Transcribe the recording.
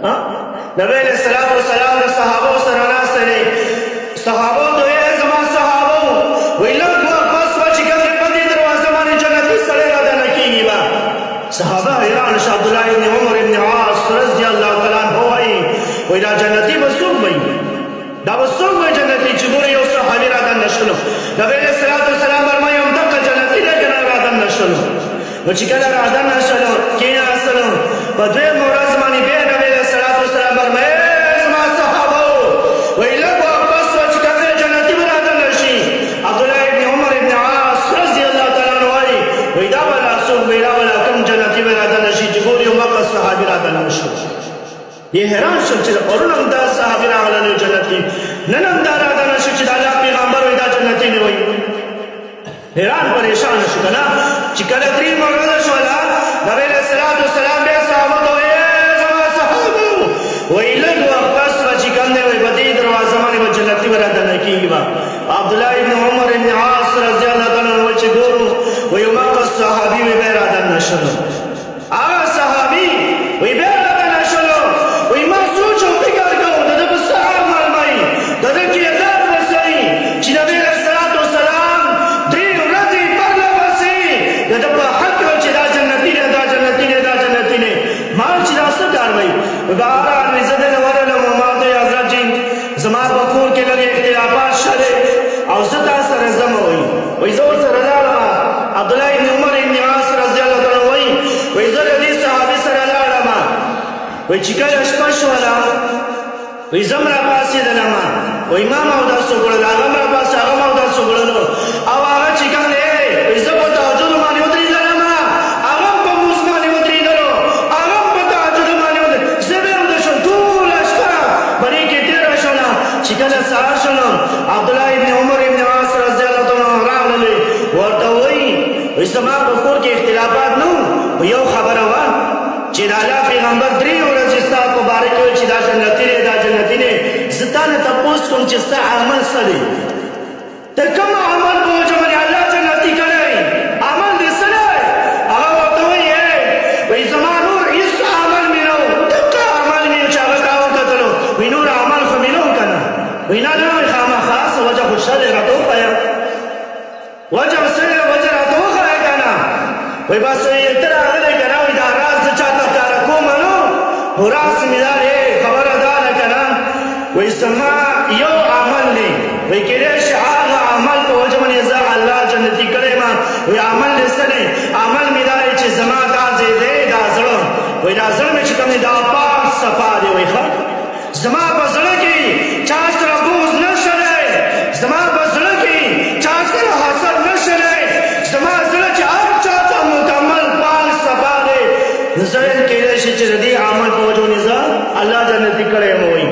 نبی علیہ السلام و سلام دا صحابو سرناستنے صحابو تو اے زمان صحابو وی لگ وقت بس وچی کمی پندی دروازہ مانی جنتی سڑے رادہ نکی گی با صحابہ ایران شاہ عبداللہ ابن عمر ابن عاص رضی اللہ تعالیٰ ہوئی وی دا جنتی بسوک بئی دا بسوک بئی جنتی چگوری یو صحابی رادہ نشلو نبی علیہ السلام برمائی ام دقا جنتی لیکن رادہ نشلو وچی کلا رادہ نشلو کینا اصلو بدوی مورد زمانی بے نبی علیہ السلام برمائی زمان صحابو وی لگ وقت بس وچی کمی جنتی برادہ نشی عبداللہ ابن عمر ابن عاص رضی اللہ تعالیٰ ہوئی وی دا والا سوک وی دا والا کم جنتی برادہ نشی چگوری ام دقا صحابی رادہ نشلو یہ حیران شد چیز قرون امدار صحابی راغلانو جنتی نن امدار آدانا شد چیز اللہ پیغامبر ویدہ جنتی میں ہوئی حیران پریشان شکنا چکل اتری مورد شوالا نبی علیہ السلام بے صحابت ہوئے زمان صحابو وی لگ وقت بس و چکل نے وی بدی دروازہ مانی و جنتی ورادہ نکی گا عبداللہ ابن عمر ابن عاص رضی اللہ تعالیٰ وی چگورو وی امام صحابی وی بے رادہ نشلو آغا صحابی وی بے بہرحال عزت نور علمات حضرت جی زمان بخور کے لگے اختلافات شرے اور زتا سر زم ہوئی وی زور سر رضا لما عبداللہ ابن عمر ابن عاص رضی اللہ تعالیٰ ہوئی وی زور حدیث صحابی سر اللہ لما وی چکر اشپش والا وی زم را پاسی دلما وی امام اودا سگڑل آغم را پاسی آغم اودا سگڑلو او آغا چکر لے وی زم و توجد مانی ادری دلما آغم پا موسمانی ادری دلو چکل سار شنم عبداللہ ابن عمر ابن عاص رضی اللہ تعالیٰ راغ للی ورطا ہوئی وی زمان بخور کے اختلافات نو یو خبر ہوا چید اللہ پیغمبر دری و رجستا مبارک ہوئی چید جنتی نے زتان تپوس کن چستا عمل سلی تکم عمل بوجھ منی اللہ جنتی کرے عمل دی سلے اگر ورطا ہوئی ہے وی زمان نور اس عمل منو تکا عمل منو چاگتا وقتلو وی نور عمل خمینو کنا وینا نام خاما خاص وجہ خوشحال راتو خیا وجہ سر وجہ راتو خیا کنا وی بس اتر آگلے کنا وی دا راز چاہتا کارکو منو و راز مدارے خبر دار کنا وی سما یو عمل لی وی کریش آغا عمل کو وجہ من ازا اللہ جنتی کرے ما وی عمل لسنے عمل مدارے چی زما دا زیدے دا ظلم وی دا ظلم چکمی دا پاک صفا دے وی خب زما بزرگ کی چاہت ربوز نشرے زما بزرگ کی چاہت حسر نشرے زما بزرگ کی اب چاہتا مکمل پاک صفا دے نظرین کے لیے شچردی عمل پوجو نظام اللہ جنتی کرے موئی